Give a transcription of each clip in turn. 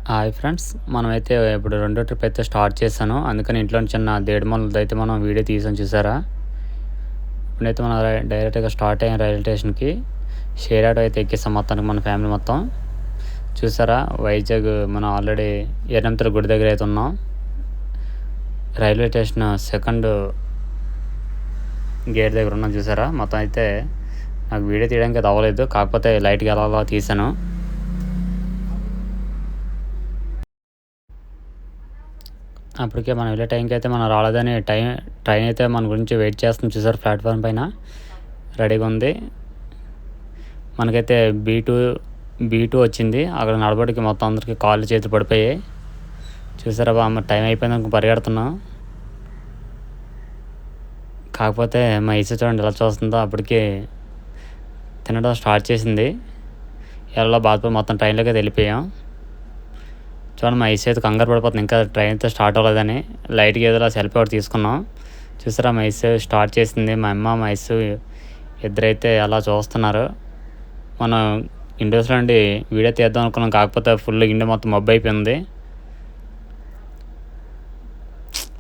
Hi friends, మనమైతే ఇప్పుడు రెండో ట్రిప్ అయితే స్టార్ట్ చేశాను. అందుకని ఇంట్లో చిన్న దేడిమలదైతే మనం వీడియో తీసాం చూసారా. ఇప్పుడైతే మనం డైరెక్ట్గా స్టార్ట్ అయ్యాం రైల్వే స్టేషన్కి. షేర్ ఆటో అయితే ఎక్కిస్తాం మొత్తానికి మన ఫ్యామిలీ మొత్తం. చూసారా, వైజాగ్ మనం ఆల్రెడీ ఎర్రంతల గుడి దగ్గర అయితే ఉన్నాం. రైల్వే స్టేషన్ సెకండ్ గేట్ దగ్గర ఉన్నాం చూసారా. మొత్తం అయితే నాకు వీడియో తీయడానికి అయితే అవ్వలేదు, కాకపోతే లైట్గా ఎలా తీసాను. అప్పటికే మనం వెళ్ళే టైంకి అయితే మనం రాలేదని ట్రైన్ అయితే మన గురించి వెయిట్ చేస్తుంది చూసారు. ప్లాట్ఫామ్ పైన రెడీగా ఉంది. మనకైతే బీ టూ వచ్చింది. అక్కడ నడబడికి మొత్తం అందరికీ కాళ్ళు చేతులు పడిపోయాయి చూసారా. టైం అయిపోయింది పరిగెడుతున్నాం. కాకపోతే మా ఇసు చూడండి ఎలా చూస్తుందో, అప్పటికి తినడం స్టార్ట్ చేసింది. ఎలా బాధపడి మొత్తం ట్రైన్లోకి అయితే వెళ్ళిపోయాం. చూడండి, మా ఇసు అయితే కంగారు పడిపోతుంది, ఇంకా ట్రైన్ అయితే స్టార్ట్ అవ్వలేదని. లైట్గా ఏదో సెల్ఫీ ఒకటి తీసుకున్నాం చూసారా. మా ఇసు స్టార్ట్ చేసింది. మా అమ్మ మా ఇసు ఇద్దరైతే అలా చూస్తున్నారు. మనం ఇండోస్లో నుండి వీడియో తీద్దాం అనుకున్నాం, కాకపోతే ఫుల్ ఇండియా మొత్తం మబ్బు అయిపోయింది.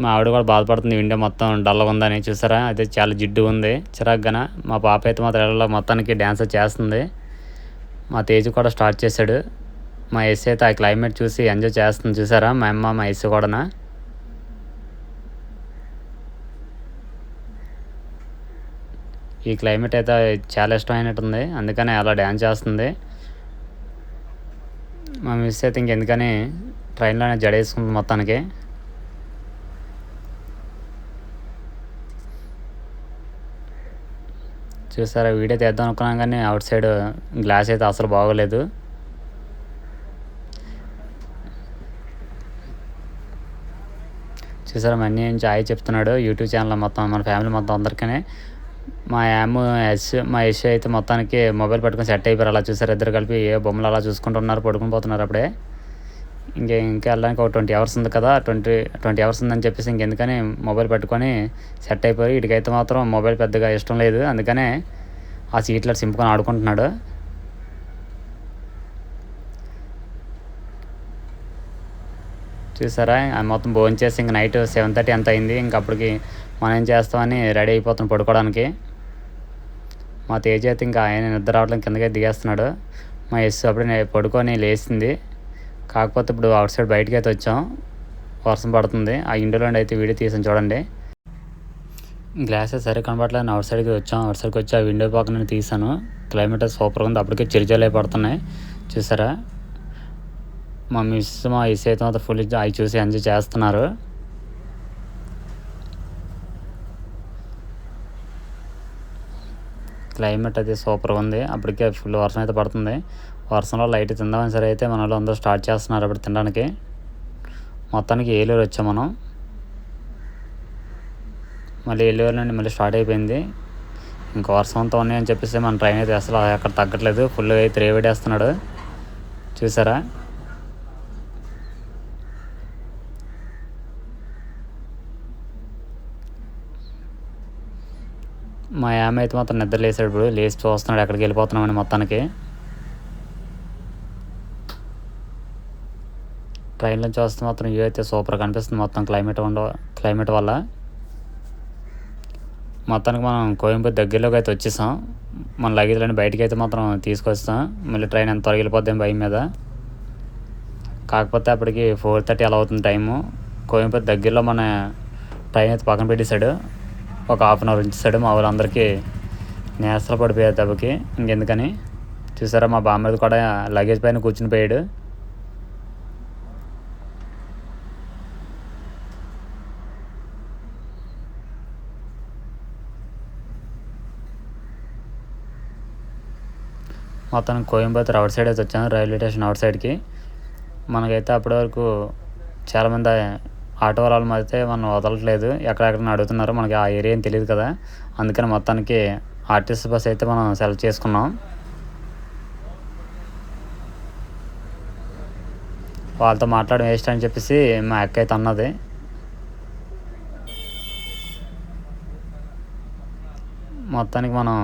మా ఆవిడ కూడా బాధపడుతుంది, ఇండియా మొత్తం డల్గా ఉందని. చూసారా, అయితే చాలా జిడ్డు ఉంది చిరాగ్గాన. మా పాప అయితే మాత్రం ఎలా మొత్తానికి డ్యాన్స్ చేస్తుంది. మా తేజ్ కూడా స్టార్ట్ చేశాడు. మా ఎస్ అయితే ఆ క్లైమేట్ చూసి ఎంజాయ్ చేస్తుంది చూసారా. మా అమ్మ మా ఎస్ కూడా. ఈ క్లైమేట్ అయితే చాలా ఇష్టమైనట్టుంది, అందుకనే అలా డ్యాన్స్ చేస్తుంది. మా మిస్ అయితే ఇంకెందుకని ట్రైన్లోనే జడేసుకుంది మొత్తానికి. చూసారా, వీడియో తీద్దాం అనుకున్నాం కానీ అవుట్ సైడ్ గ్లాస్ అయితే అసలు బాగోలేదు. చూసారా, మా అన్నీ హాయ్ చెప్తున్నాడు యూట్యూబ్ ఛానల్ మొత్తం మన ఫ్యామిలీ మొత్తం అందరికీ. మా యశ్ అయితే మొత్తానికి మొబైల్ పట్టుకొని సెట్ అయిపోయారు. అలా చూసారు, ఇద్దరు కలిపి ఏ బొమ్మలు అలా చూసుకుంటున్నారు, పడుకుని పోతున్నారు అప్పుడే. ఇంకా వెళ్ళడానికి ఒక 20 అవర్స్ ఉంది కదా, 20 అవర్స్ ఉందని చెప్పేసి ఇంకెందుకని మొబైల్ పెట్టుకొని సెట్ అయిపోయి. వీటికైతే మాత్రం మొబైల్ పెద్దగా ఇష్టం లేదు, అందుకనే ఆ సీట్లో సింపుకొని ఆడుకుంటున్నాడు. చూసారా, మొత్తం భోంచేసి ఇంక నైట్ 7:30 ఎంత అయింది. ఇంకప్పటికి మనం ఏం చేస్తామని రెడీ అయిపోతున్నాం పడుకోవడానికి. మా తేజ్ అయితే ఇంకా ఆయన నిద్ర రావట్లేదు, కిందకైతే దిగేస్తున్నాడు. మా యస్ అప్పుడే పడుకొని లేచింది. కాకపోతే ఇప్పుడు అవుట్ సైడ్ బయటకి అయితే వచ్చాం, వర్షం పడుతుంది. ఆ ఇండోలో అయితే వీడియో తీసాను చూడండి. గ్లాసెస్ సరే కనబడలేదు, అవుట్ సైడ్కి వచ్చాం. అవుట్ సైడ్కి వచ్చి ఆ విండో పక్కన తీసాను. క్లైమేట్ సూపర్గా ఉంది, అప్పటికే చిరుజలే పడుతున్నాయి చూసారా. మా మిస్ మా ఇస్ అయితే మాత్రం ఫుల్ అవి చూసి ఎంజాయ్ చేస్తున్నారు. క్లైమేట్ అయితే సూపర్గా ఉంది, అప్పటికే ఫుల్ వర్షం అయితే పడుతుంది. వర్షంలో లైట్ తిందామని సరే అయితే మన వాళ్ళు అందరూ స్టార్ట్ చేస్తున్నారు అప్పుడు తినడానికి. మొత్తానికి ఏలూరు వచ్చాం మనం. మళ్ళీ ఏలూరు నుండి మళ్ళీ స్టార్ట్ అయిపోయింది. ఇంకా వర్షం అంతా ఉన్నాయని చెప్పేసి మన ట్రైన్ అయితే అసలు అక్కడ తగ్గట్లేదు, ఫుల్గా అయితే రేవేడేస్తున్నాడు చూసారా. మా ఆమె అయితే మొత్తం నిద్ర లేసాడు, ఇప్పుడు లేచి చూస్తున్నాడు ఎక్కడికి వెళ్ళిపోతున్నామని. మొత్తానికి ట్రైన్లో చూస్తే మాత్రం వ్యూ అయితే సూపర్గా కనిపిస్తుంది మొత్తం క్లైమేట్ వల్ల. మొత్తానికి మనం కోయంబత్తూర్ దగ్గరలోకి అయితే వచ్చేసాం. మన లగేజ్లన్నీ బయటికి అయితే మాత్రం తీసుకొస్తాం. మళ్ళీ ట్రైన్ ఎంత త్వరగా వెళ్ళిపోద్దాం భయం మీద. కాకపోతే అప్పటికి 4:30 అలా అవుతుంది టైము. కోయంబత్తూర్ దగ్గరలో మన ట్రైన్ అయితే పక్కన పెట్టేశాడు, ఒక హాఫ్ అన్ అవర్ ఉంచేసాడు. మా వాళ్ళందరికీ నేసలు పడిపోయారు దెబ్బకి, ఇంకెందుకని. చూసారా, మా బామ్మది కూడా లగేజ్ పైన కూర్చుని పోయాడు. మొత్తం కోయంబత్తూర్ అవుట్ సైడ్ అయితే వచ్చాను, రైల్వే స్టేషన్ అవుట్ సైడ్కి. మనకైతే అప్పటి వరకు చాలామంది ఆటో వాళ్ళు అయితే మనం వదలట్లేదు, ఎక్కడెక్కడ అడుగుతున్నారు. మనకి ఆ ఏరియా ఏం తెలియదు కదా, అందుకని మొత్తానికి ఆర్టీసీ బస్ అయితే మనం సెలెక్ట్ చేసుకున్నాం. వాళ్ళతో మాట్లాడడం వేస్ట్ అని చెప్పేసి మా అక్క అయితే అన్నది. మొత్తానికి మనం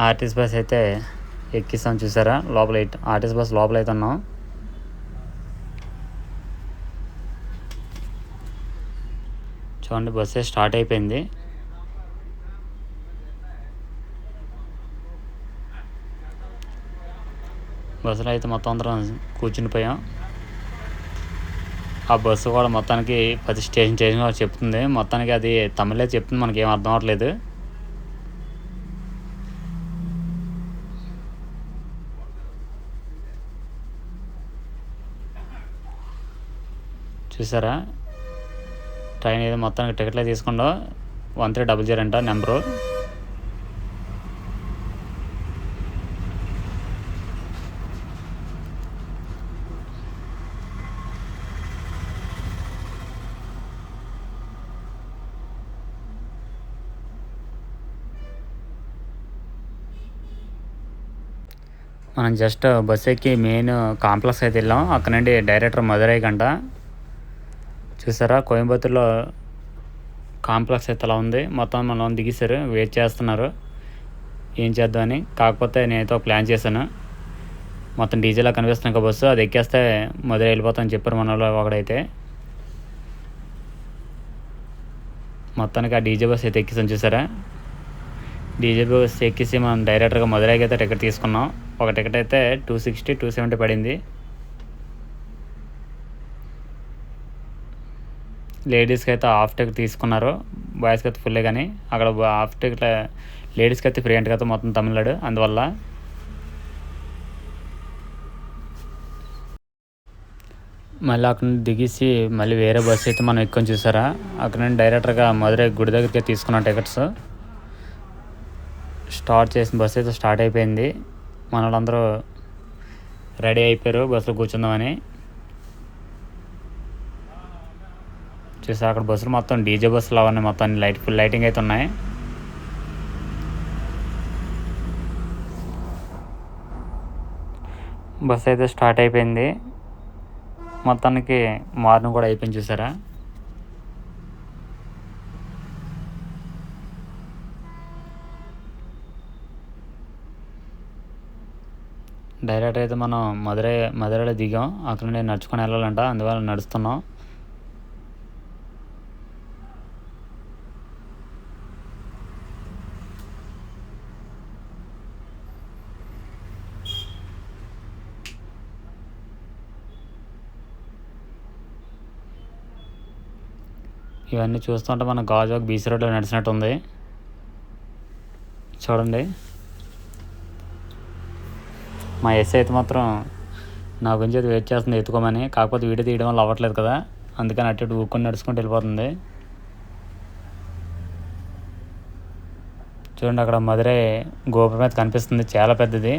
ఆర్టీసీ బస్ అయితే ఎక్కిస్తాం. చూసారా లోపల ఆర్టీసీ బస్ లోపల అయితే ఉన్నాం. చూడండి బస్సే స్టార్ట్ అయిపోయింది. బస్సులో అయితే మొత్తం అందరం కూర్చుని పోయాం. ఆ బస్సు కూడా మొత్తానికి 10 స్టేషన్ కూడా చెప్తుంది. మొత్తానికి అది తమిళే చెప్తుంది, మనకి ఏం అర్థం అవ్వట్లేదు. చూసారా ట్రైన్ ఏదో మొత్తానికి టికెట్లే తీసుకుండో 1300 అంట నెంబరు. మనం జస్ట్ బస్ ఎక్కి మెయిన్ కాంప్లెక్స్ అయితే వెళ్ళాం. అక్కడ నుండి డైరెక్టర్ మదురై గంట. చూసారా కోయంబత్తూరులో కాంప్లెక్స్ అయితే అలా ఉంది. మొత్తం మనం దిగేశారు, వెయిట్ చేస్తున్నారు ఏం చేద్దామని. కాకపోతే నేనైతే ప్లాన్ చేశాను, మొత్తం డీజేలా కనిపిస్తుంది ఇంకా బస్సు, అది ఎక్కేస్తే మదురై వెళ్ళిపోతామని చెప్పారు మన వాళ్ళు ఒకడైతే. మొత్తానికి ఆ డీజే బస్ అయితే ఎక్కిస్తాం. చూసారా డీజే బస్ ఎక్కిసి మనం డైరెక్ట్గా మదురైకి అయితే టికెట్ తీసుకున్నాం. ఒక టికెట్ అయితే 260, 270 పడింది. లేడీస్కి అయితే హాఫ్ టికెట్ తీసుకున్నారు, బాయ్స్కి అయితే ఫుల్లే. కానీ అక్కడ హాఫ్ టికెట్ లేడీస్కి అయితే ఫ్రీ అంటే కదా మొత్తం తమిళనాడు, అందువల్ల. మళ్ళీ అక్కడ నుండి దిగేసి మళ్ళీ వేరే బస్సు అయితే మనం ఎక్కువ. చూసారా అక్కడ నుండి డైరెక్ట్గా మదురై గుడి దగ్గరికి తీసుకున్నాం టికెట్స్. స్టార్ట్ చేసిన బస్సు అయితే స్టార్ట్ అయిపోయింది. మన వాళ్ళందరూ రెడీ అయిపోయారు బస్సులో కూర్చుందామని. చూసా అక్కడ బస్సులు మొత్తం డీజే బస్సులు అవన్నీ మొత్తం ఫుల్ లైటింగ్ అయితే ఉన్నాయి. బస్సు అయితే స్టార్ట్ అయిపోయింది. మొత్తానికి మార్నింగ్ కూడా అయిపోయింది. చూసారా డైరెక్ట్ అయితే మనం మదురైలో దిగాం. అక్కడ నుండి నడుచుకొని వెళ్ళాలంట, అందువల్ల నడుస్తున్నాం. ఇవన్నీ చూస్తుంటే మన గాజువాక్ బీచ్ రోడ్లో నడిచినట్టు ఉంది. చూడండి మా ఎస్ అయితే మాత్రం నా గురించి అయితే వెయిట్ చేస్తుంది ఎత్తుకోమని. కాకపోతే వీడియో తీయడం వల్ల అవ్వట్లేదు కదా, అందుకని అటు ఇటు ఊక్కొని నడుచుకుంటూ వెళ్ళిపోతుంది. చూడండి అక్కడ మదురై గోపురం అయితే కనిపిస్తుంది, చాలా పెద్దది.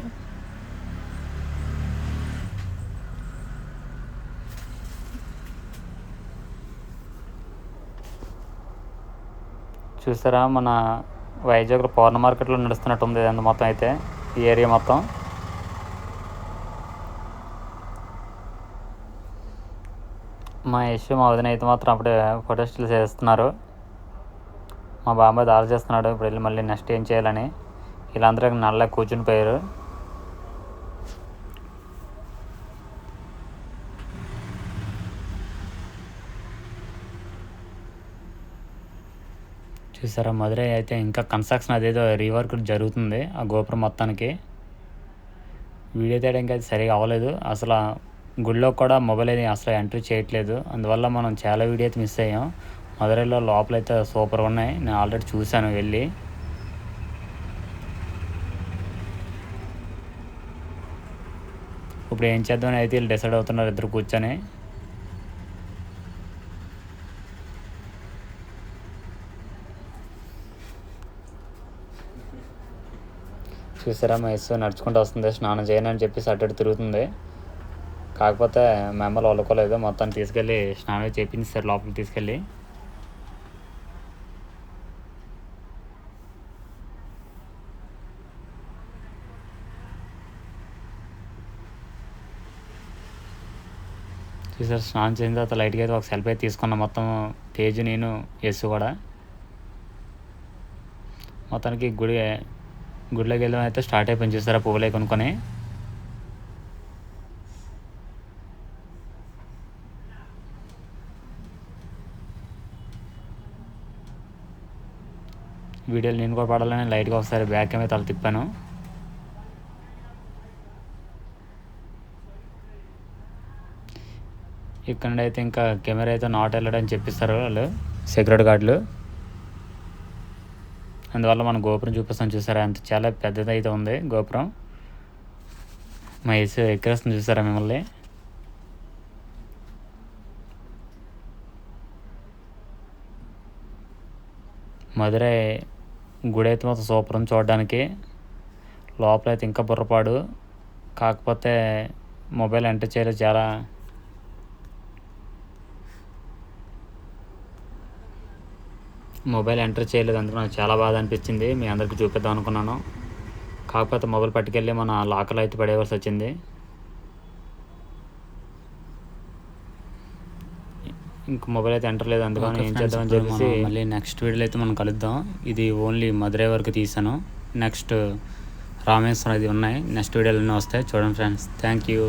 చూసారా మన వైజాగ్లో పౌర్ణ మార్కెట్లో నడుస్తున్నట్టు ఉంది అంత మొత్తం అయితే ఈ ఏరియా మొత్తం. మా యశు మా వదిన అయితే మాత్రం అప్పుడే ఫోటో స్టిల్ చేస్తున్నారు. మా బాబాయ్ దారి చేస్తున్నాడు ఇప్పుడు వెళ్ళి మళ్ళీ నెక్స్ట్ ఏం చేయాలని. వీళ్ళందరూ నల్ల కూర్చుని పోయారు. చూసారా మదురై అయితే ఇంకా కన్స్ట్రక్షన్ అదేదో రీవర్క్ జరుగుతుంది ఆ గోపురం మొత్తానికి. వీడియో తీయడానికి అయితే సరిగా అవ్వలేదు. అసలు గుడిలో కూడా మొబైల్ అయితే అసలు ఎంట్రీ చేయట్లేదు, అందువల్ల మనం చాలా వీడియో అయితే మిస్ అయ్యాం. మదురైలో లోపలైతే సూపర్ ఉన్నాయి, నేను ఆల్రెడీ చూశాను వెళ్ళి. ఇప్పుడు ఏం చేద్దామని అయితే వీళ్ళు డిసైడ్ అవుతున్నారు ఇద్దరు కూర్చొని. చూసారా మా యస్సు నడుచుకుంటూ వస్తుంది, స్నానం చేయనని చెప్పేసి అటు తిరుగుతుంది. కాకపోతే మెంబర్లు వదులుకోలేదు, మొత్తం తీసుకెళ్ళి స్నానం చేయించారు లోపలికి తీసుకెళ్ళి. చూసారు స్నానం చేసిన తర్వాత లైట్గా అయితే ఒక సెల్ఫీ అయితే తీసుకున్నాం మొత్తం, తేజు నేను యస్సు కూడా. మొత్తానికి గుడి గుడిలోకి వెళ్ళడం అయితే స్టార్ట్ అయిపోయింది చూసారా పువ్వులే కొనుక్కొని. వీడియోలు నేను కూడా పడాలని లైట్గా ఒకసారి బ్యాక్ కెమెరా తల తిప్పాను. ఇక్కడ అయితే ఇంకా కెమెరా అయితే నాట్ వెళ్ళడని చెప్పిస్తారు వాళ్ళు సెక్యూరిటీ గార్డులు. అందువల్ల మన గోపురం చూపిస్తాం చూసారా, అంత చాలా పెద్దది అయితే ఉంది గోపురం. మా ఏసీ ఎక్కిరేస్తుంది చూసారా మిమ్మల్ని. మధురై గుడి అయితే మొత్తం సూపర్ ఉంది చూడడానికి. లోపలైతే ఇంకా బుర్రపాడు, కాకపోతే మొబైల్ ఎంటర్ చేయలేదు. చాలా మొబైల్ ఎంటర్ చేయలేదు, అందుకు నాకు చాలా బాధ అనిపించింది. మీ అందరికీ చూపిద్దాం అనుకున్నాను, కాకపోతే మొబైల్ పట్టుకెళ్ళి మన లాకర్లో అయితే పడేయవలసి వచ్చింది. ఇంక మొబైల్ అయితే ఎంటర్ లేదు, అందుకని ఏం చేద్దామని చెప్పేసి మళ్ళీ నెక్స్ట్ వీడియోలో అయితే మనం కలుద్దాం. ఇది ఓన్లీ మధురై వరకు తీసాను. నెక్స్ట్ రామేశ్వరం ఇది ఉన్నాయి, నెక్స్ట్ వీడియోలోనే వస్తాయి చూడండి ఫ్రెండ్స్. Thank you.